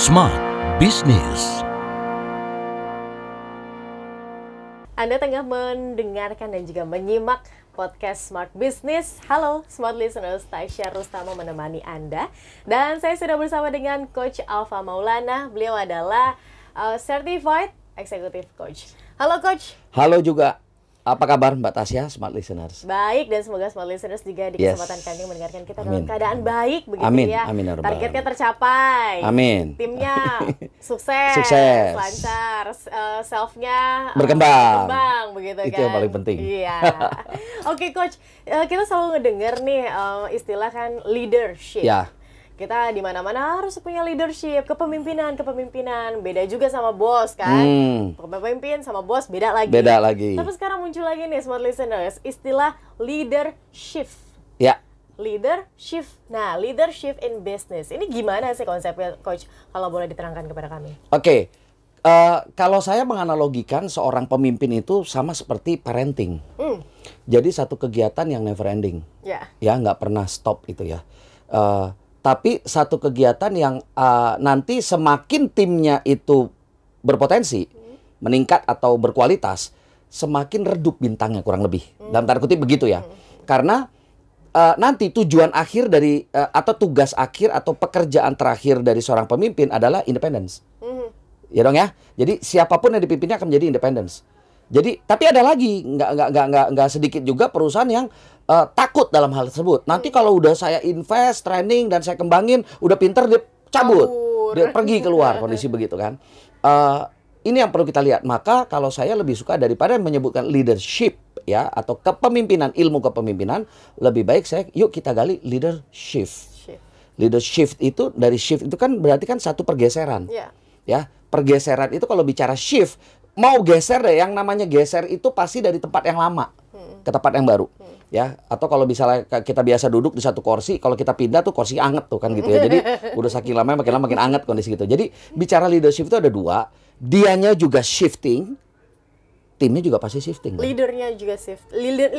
Smart Business. Anda tengah mendengarkan dan juga menyimak podcast Smart Business. Halo Smart Listeners, Tasya Rustama menemani Anda. Dan saya sudah bersama dengan Coach Alfa Maulana. Beliau adalah Certified Executive Coach. Halo Coach. Halo juga. Apa kabar Mbak Tasya, Smart Listeners? Baik, dan semoga Smart Listeners juga di kesempatan kali ini mendengarkan kita dalam keadaan baik begitu Amin. ya. Amin. Targetnya tercapai. Amin. Timnya sukses. Lancar. Self-nya berkembang begitu kan. Itu yang paling penting. Iya. Oke Coach, kita selalu ngedenger nih istilah kan leadership. Ya. Kita di mana-mana harus punya leadership, kepemimpinan. Beda juga sama bos kan. Pemimpin sama bos beda lagi. Tapi sekarang muncul lagi nih Smart Listeners, istilah leadership. Ya. Leadership. Nah, leadership in business. Ini gimana sih konsepnya Coach? Kalau boleh diterangkan kepada kami. Oke. Kalau saya menganalogikan seorang pemimpin itu sama seperti parenting. Jadi satu kegiatan yang never ending. Ya, nggak pernah stop itu ya. Tapi satu kegiatan yang nanti semakin timnya itu berpotensi meningkat atau berkualitas, semakin redup bintangnya kurang lebih. Dalam tanda kutip begitu ya. Karena nanti tujuan akhir dari atau tugas akhir atau pekerjaan terakhir dari seorang pemimpin adalah independence. Ya dong ya. Jadi siapapun yang dipimpinnya akan menjadi independence. Jadi tapi ada lagi nggak sedikit juga perusahaan yang takut dalam hal tersebut. Nanti kalau udah saya invest, training dan saya kembangin, udah pinter dia cabut, dia pergi keluar, kondisi begitu kan. Ini yang perlu kita lihat. Maka kalau saya lebih suka daripada menyebutkan leadership ya atau kepemimpinan, ilmu kepemimpinan, lebih baik saya yuk kita gali leadership. Leadership itu dari shift itu kan berarti kan satu pergeseran. Ya, pergeseran itu kalau bicara shift, mau geser deh, yang namanya geser itu pasti dari tempat yang lama ke tempat yang baru. Ya, atau kalau misalnya kita biasa duduk di satu kursi, kalau kita pindah tuh kursi anget tuh kan gitu ya. Jadi udah saking lama makin lama makin anget kondisi gitu. Jadi bicara leadership itu ada dua, dianya juga shifting, timnya juga pasti shifting. Kan?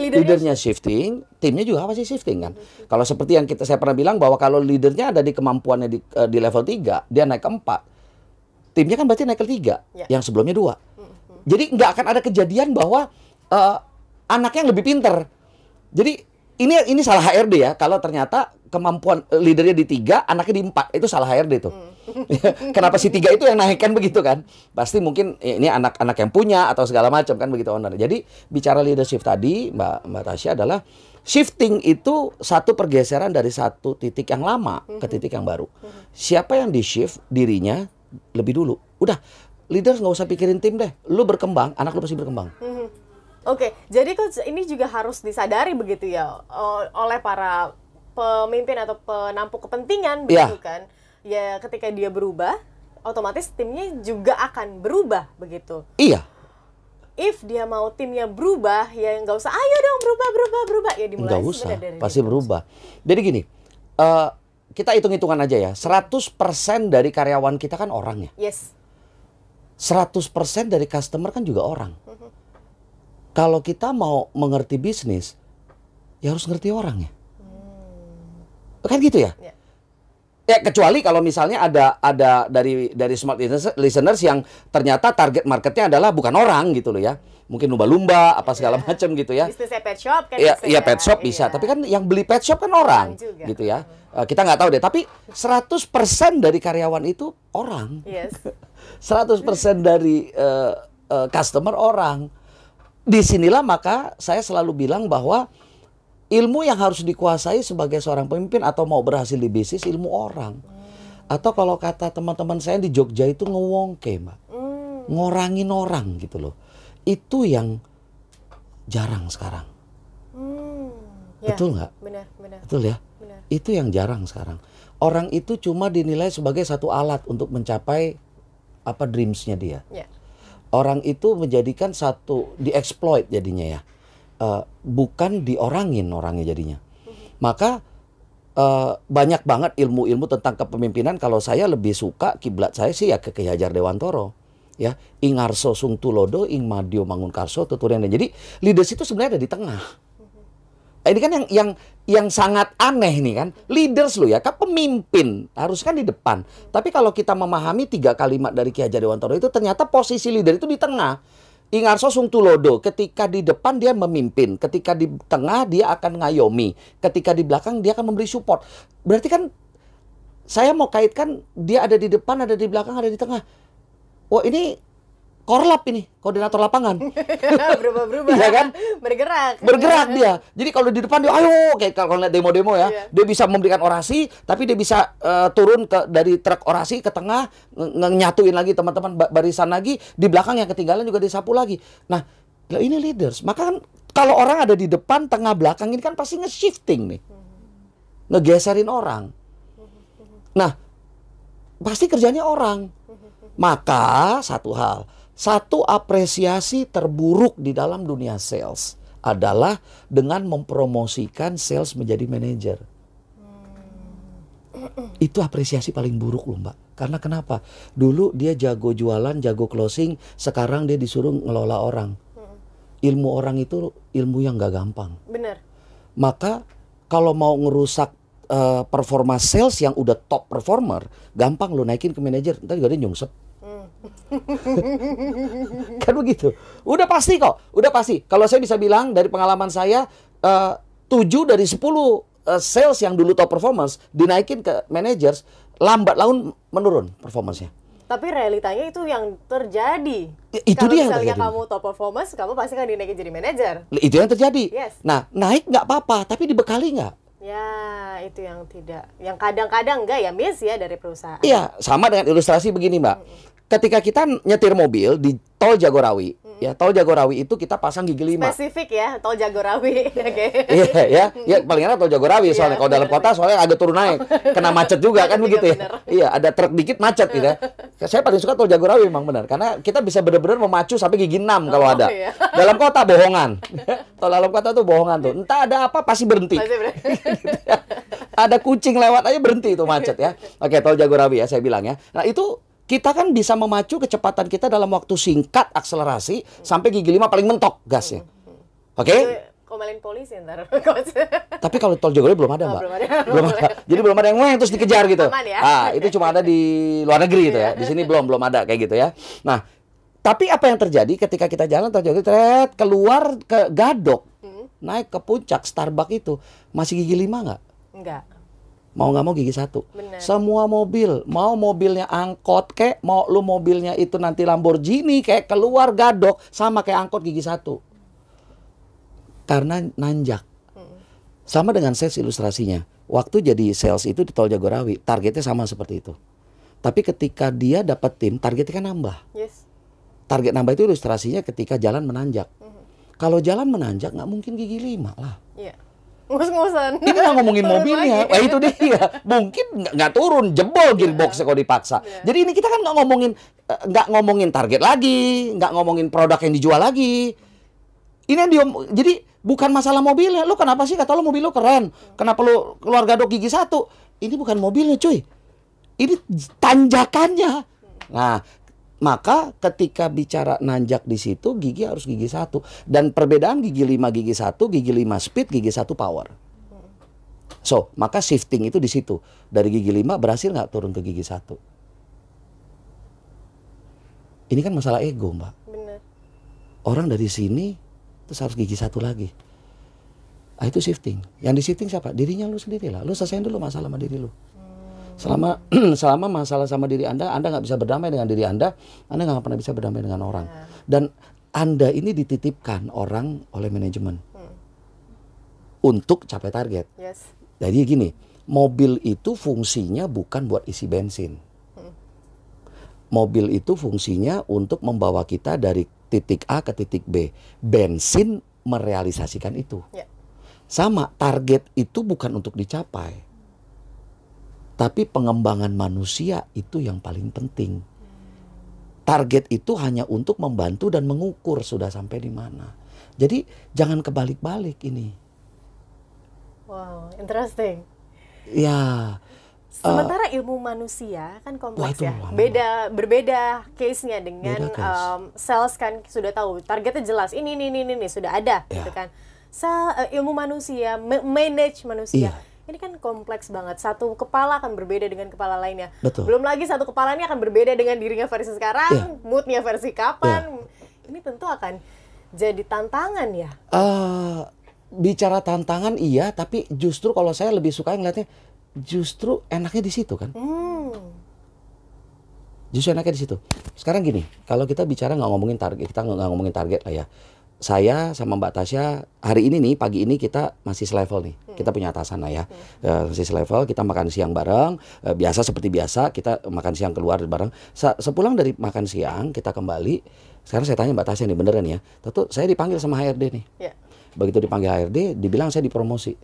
Leadernya shifting, timnya juga pasti shifting kan. Kalau seperti yang saya pernah bilang bahwa kalau leadernya ada di kemampuannya di level 3, dia naik ke 4. Timnya kan berarti naik ke 3, yang sebelumnya 2. Jadi nggak akan ada kejadian bahwa anaknya yang lebih pinter. Jadi ini salah HRD ya. Kalau ternyata kemampuan leadernya di 3, anaknya di 4, itu salah HRD tuh. Kenapa si 3 itu yang naikkan begitu kan? Pasti mungkin ini anak-anak yang punya atau segala macam kan begitu owner. Jadi bicara leadership tadi Mbak Tasya adalah shifting itu satu pergeseran dari satu titik yang lama ke titik yang baru. Siapa yang di shift dirinya lebih dulu. Udah, leader nggak usah pikirin tim deh. Lu berkembang, anak lu pasti berkembang. Oke, jadi Coach ini juga harus disadari begitu ya oleh para pemimpin atau penampung kepentingan begitu kan. Ya ketika dia berubah, otomatis timnya juga akan berubah begitu. Iya. If dia mau timnya berubah, ya nggak usah ayo dong berubah. Ya dimulai nggak usah, pasti berubah. Jadi gini, kita hitung-hitungan aja ya. 100% dari karyawan kita kan orang ya. Yes. 100% dari customer kan juga orang. Kalau kita mau mengerti bisnis, ya harus ngerti orangnya. Kan gitu ya? Ya kecuali kalau misalnya ada dari Smart Listeners yang ternyata target marketnya adalah bukan orang gitu loh ya. Mungkin lumba-lumba apa segala macam gitu ya. Bisnisnya pet shop kan bisa. Iya, pet shop bisa. Tapi kan yang beli pet shop kan orang gitu ya. Kita nggak tahu deh. Tapi 100% dari karyawan itu orang. Yes. 100% dari customer orang. Disinilah maka saya selalu bilang bahwa ilmu yang harus dikuasai sebagai seorang pemimpin atau mau berhasil di bisnis, ilmu orang. Atau kalau kata teman-teman saya di Jogja itu ngewongke, Mbak. Ngorangin orang gitu loh. Itu yang jarang sekarang. Betul nggak? Benar. Betul ya? Benar. Itu yang jarang sekarang. Orang itu cuma dinilai sebagai satu alat untuk mencapai apa dreams-nya dia. Orang itu menjadikan satu dieksploit jadinya ya. Bukan diorangin orangnya jadinya. Maka banyak banget ilmu-ilmu tentang kepemimpinan. Kalau saya lebih suka kiblat saya sih ya ke Ki Hajar Dewantoro. Ya, ing arso sung tulodo, ing madio mangun karso tuturen. Jadi leadership itu sebenarnya ada di tengah. Ini kan yang sangat aneh nih kan, leaders lo ya, kan pemimpin harus kan di depan. Tapi kalau kita memahami 3 kalimat dari Ki Hajar Dewantara itu, ternyata posisi leader itu di tengah. Ingarso Sung Tulodo, ketika di depan dia memimpin, ketika di tengah dia akan ngayomi, ketika di belakang dia akan memberi support. Berarti kan saya mau kaitkan dia ada di depan, ada di belakang, ada di tengah. Wah, ini korlap ini, koordinator lapangan. Berubah-berubah. Iya kan? Bergerak dia. Jadi kalau di depan dia ayo, kayak kalau lihat demo-demo ya, dia bisa memberikan orasi, tapi dia bisa turun dari truk orasi ke tengah, nyatuin lagi teman-teman barisan lagi, di belakang yang ketinggalan juga disapu lagi. Nah, ini leaders. Maka kan kalau orang ada di depan, tengah, belakang ini kan pasti nge-shifting nih. Ngegeserin orang. Nah, pasti kerjanya orang. Maka satu apresiasi terburuk di dalam dunia sales adalah dengan mempromosikan sales menjadi manajer. Itu apresiasi paling buruk loh Mbak. Karena kenapa? Dulu dia jago jualan, jago closing, sekarang dia disuruh ngelola orang. Ilmu orang itu ilmu yang gak gampang. Bener. Maka kalau mau ngerusak performa sales yang udah top performer, gampang lo naikin ke manajer, ntar juga dia nyungsep. Kan begitu. Udah pasti kok, udah pasti. Kalau saya bisa bilang dari pengalaman saya, 7 dari 10 sales yang dulu top performance dinaikin ke managers, lambat laun menurun performance-nya. Tapi realitanya itu yang terjadi. Itu dia yang terjadi. terjadi. Kalau misalnya kamu top performance, kamu pasti kan dinaikin jadi manajer. Itu yang terjadi. Yes. Nah, naik nggak apa-apa, tapi dibekali nggak? Ya, itu yang tidak. Yang kadang-kadang enggak ya miss ya dari perusahaan. Iya, sama dengan ilustrasi begini Mbak. Ketika kita nyetir mobil di Tol Jagorawi, ya Tol Jagorawi itu kita pasang gigi 5. Spesifik ya, Tol Jagorawi. Oke. Iya, ya paling enak Tol Jagorawi soalnya. Kalau dalam kota soalnya agak turun naik, kena macet juga kan begitu ya. Iya, ada truk dikit macet gitu ya. Saya paling suka Tol Jagorawi memang benar, karena kita bisa benar-benar memacu sampai gigi 6 kalau ada. Iya. Dalam kota bohongan. Tol dalam kota tuh bohongan tuh. Entah ada apa pasti berhenti. Ada kucing lewat aja berhenti itu macet ya. Oke, Tol Jagorawi ya saya bilang ya. Nah, itu kita kan bisa memacu kecepatan kita dalam waktu singkat, akselerasi sampai gigi 5 paling mentok gasnya. Oke? Komelin polisi ntar. Tapi kalau Tol Jagorawi belum ada, Mbak. Belum ada. Jadi belum ada yang weng terus dikejar gitu. Aman ya? Ah, itu cuma ada di luar negeri gitu ya. Di sini belum ada kayak gitu ya. Nah, tapi apa yang terjadi ketika kita jalan Tol Jagorawi keluar ke Gadok, naik ke puncak Starbucks itu, masih gigi 5 nggak? Enggak. Mau nggak mau gigi 1. Bener. Semua mobil, mau mobilnya angkot kek, mau lu mobilnya itu nanti Lamborghini kayak keluar Gadok sama kayak angkot gigi 1. Karena nanjak. Sama dengan sales ilustrasinya. Waktu jadi sales itu di Tol Jagorawi, targetnya sama seperti itu. Tapi ketika dia dapat tim, targetnya kan nambah. Yes. Target nambah itu ilustrasinya ketika jalan menanjak. Kalau jalan menanjak nggak mungkin gigi 5 lah. Iya. Ngus-ngusan. Ini nggak ngomongin mobilnya, wah itu dia. Mungkin nggak turun, jebol gearboxnya kalau dipaksa. Jadi ini kita kan nggak ngomongin target lagi, nggak ngomongin produk yang dijual lagi. Ini yang jadi bukan masalah mobilnya. Lu kenapa sih kata lu mobil lu keren? Kenapa lu keluar Gadok gigi 1? Ini bukan mobilnya cuy. Ini tanjakannya. Nah, maka ketika bicara nanjak di situ, gigi harus gigi 1. Dan perbedaan gigi 5 gigi 1, gigi 5 speed, gigi 1 power. So, maka shifting itu di situ. Dari gigi 5 berhasil nggak turun ke gigi 1? Ini kan masalah ego, Mbak. Bener. Orang dari sini, terus harus gigi 1 lagi. Ah, itu shifting. Yang di shifting siapa? Dirinya lu sendiri lah. Lu selesaiin dulu masalah sama diri lu. Selama masalah sama diri Anda nggak bisa berdamai dengan diri Anda nggak pernah bisa berdamai dengan orang. Dan Anda ini dititipkan orang oleh manajemen untuk capai target. Yes. Jadi gini, mobil itu fungsinya bukan buat isi bensin. Mobil itu fungsinya untuk membawa kita dari titik A ke titik B. Bensin merealisasikan itu. Yeah. Sama, target itu bukan untuk dicapai. Tapi pengembangan manusia itu yang paling penting. Target itu hanya untuk membantu dan mengukur sudah sampai di mana. Jadi jangan kebalik-balik ini. Wow, interesting. Ya. Sementara ilmu manusia kan kompleks waduh, ya. Berbeda case-nya dengan Beda case. sales kan sudah tahu targetnya jelas. Ini sudah ada gitu kan. ilmu manusia, manage manusia. Iya. Ini kan kompleks banget. Satu kepala akan berbeda dengan kepala lainnya. Betul. Belum lagi satu kepala ini akan berbeda dengan dirinya versi sekarang, Iya. moodnya versi kapan. Ini tentu akan jadi tantangan ya. Bicara tantangan iya, tapi justru kalau saya lebih suka ngeliatnya justru enaknya di situ kan. Justru enaknya di situ. Sekarang gini, kalau kita bicara nggak ngomongin target, kita nggak ngomongin target lah ya. Saya sama Mbak Tasya hari ini nih, pagi ini kita masih selevel nih. Kita punya atasan lah ya. Masih selevel, kita makan siang bareng. Biasa seperti biasa, kita makan siang keluar bareng. Sepulang dari makan siang, kita kembali. Sekarang saya tanya Mbak Tasya nih, beneran ya. Tentu saya dipanggil sama HRD nih. Ya. Begitu dipanggil HRD, dibilang saya dipromosi.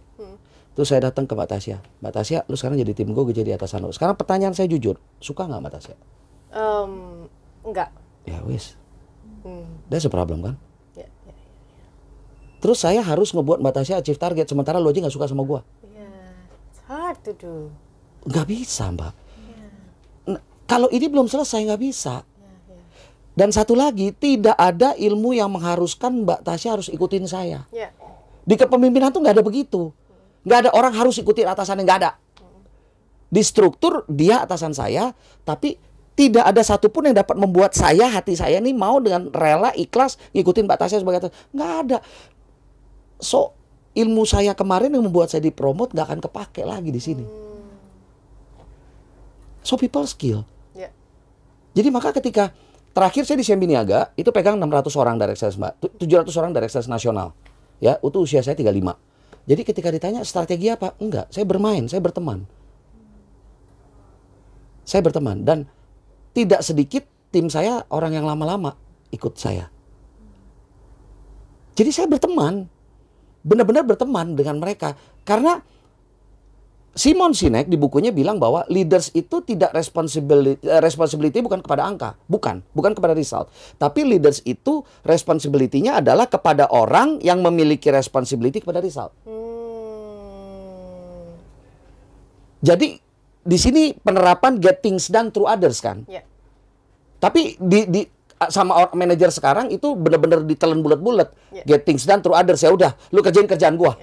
Terus saya datang ke Mbak Tasya. Mbak Tasya, lu sekarang jadi tim gue jadi atasan lu. Sekarang pertanyaan saya jujur, suka nggak Mbak Tasya? Enggak. Ya wis. That's a problem kan? Ya. Terus saya harus ngebuat Mbak Tasya achieve target, sementara lo aja nggak suka sama gua. It's hard to do. Nggak bisa Mbak. Nah, kalau ini belum selesai nggak bisa. Dan satu lagi, tidak ada ilmu yang mengharuskan Mbak Tasya harus ikutin saya. Ya. Di kepemimpinan tuh nggak ada begitu. Nggak ada orang harus ikutin atasannya, nggak ada. Di struktur dia atasan saya, tapi tidak ada satupun yang dapat membuat saya, hati saya ini mau dengan rela, ikhlas ngikutin Mbak Tasya sebagai atasan. Nggak ada. So, ilmu saya kemarin yang membuat saya dipromot nggak akan kepake lagi di sini. So, people skill. Ya. Jadi maka ketika terakhir saya di Siambi Niaga, itu pegang 600 orang direct sales Mbak, 700 orang direct sales nasional. Ya, itu usia saya 35. Jadi ketika ditanya strategi apa? Enggak, saya bermain, saya berteman. Saya berteman dan tidak sedikit tim saya orang yang lama-lama ikut saya. Jadi saya berteman, benar-benar berteman dengan mereka. Karena Simon Sinek di bukunya bilang bahwa leaders itu tidak responsibility bukan kepada angka, bukan kepada result. Tapi leaders itu responsibility-nya adalah kepada orang yang memiliki responsibility kepada result. Jadi di sini penerapan get things done through others kan. Ya. Tapi sama manajer sekarang itu benar-benar ditelan bulat-bulat. Get things done through others, ya udah, lu kerjain kerjaan gua.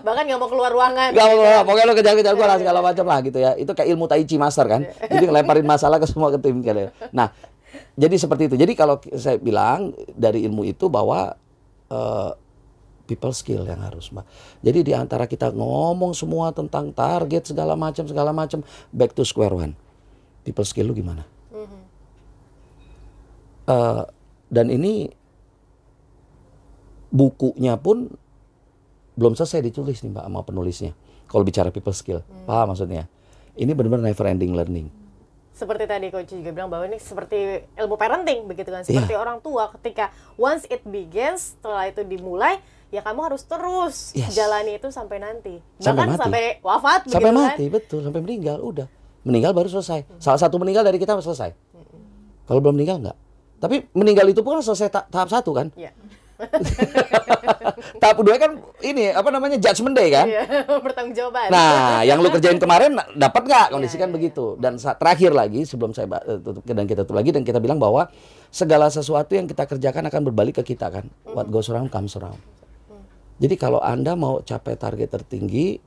Bahkan nggak mau keluar ruangan. Gak mau, pokoknya lu kerjaan gua lah segala macam lah gitu ya. Itu kayak ilmu Tai Chi Master kan. Jadi ngelemparin masalah ke semua ke tim kalian. Nah, jadi seperti itu. Jadi kalau saya bilang dari ilmu itu bahwa people skill yang harus Mbak. Jadi di antara kita ngomong semua tentang target segala macam, back to square one. People skill lu gimana? Dan ini bukunya pun belum selesai ditulis nih Mbak sama penulisnya. Kalau bicara people skill, paham maksudnya? Ini benar-benar never ending learning. Seperti tadi Coach juga bilang bahwa ini seperti ilmu parenting begitu kan, seperti orang tua ketika once it begins, setelah itu dimulai, ya kamu harus terus jalani itu sampai nanti. Bahkan sampai wafat begitu kan. Sampai mati, betul, sampai meninggal, udah. Meninggal baru selesai. Salah satu meninggal dari kita selesai. Kalau belum meninggal enggak. Tapi meninggal itu pun selesai tahap 1 kan? Iya. Tahap 2 kan ini apa namanya judgment day kan? Iya, pertanggungjawaban. Nah, yang lu kerjain kemarin dapat nggak? Kondisi kan begitu. Dan terakhir lagi sebelum saya tutup dan kita tutup lagi dan kita bilang bahwa segala sesuatu yang kita kerjakan akan berbalik ke kita kan. What goes around comes around. Jadi kalau Anda mau capai target tertinggi,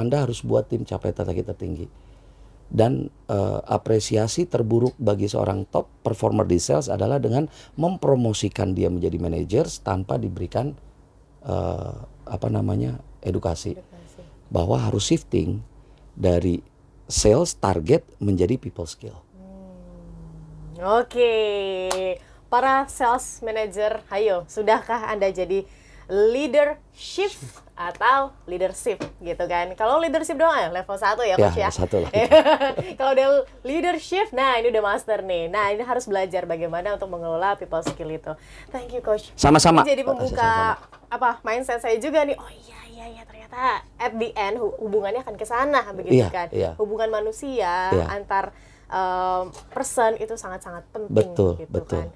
Anda harus buat tim capai target tertinggi. Dan apresiasi terburuk bagi seorang top performer di sales adalah dengan mempromosikan dia menjadi manajer tanpa diberikan edukasi bahwa harus shifting dari sales target menjadi people skill. Oke, para sales manager, ayo, sudahkah Anda jadi leadership atau leadership gitu kan? Kalau leadership doang ya level 1 ya Coach ya. Satu lah. Kalau udah leadership, nah ini udah master nih. Nah ini harus belajar bagaimana untuk mengelola people skill itu. Thank you Coach. Sama-sama. Ini jadi membuka mindset saya juga nih. Oh iya ternyata at the end hubungannya akan ke sana begitu kan. Iya. Hubungan manusia antar person itu sangat-sangat penting. Betul.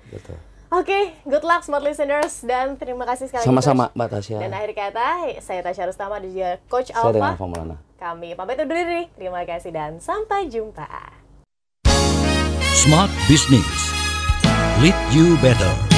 Oke, good luck smart listeners dan terima kasih sekali sama-sama Coach. Mbak Tasya. Dan akhir kata, saya Tasya Rustama dan juga Coach Saya dengan Alfa. Alfa Maulana. Kami pamit undur diri. Terima kasih dan sampai jumpa. Smart Business. Lead you better.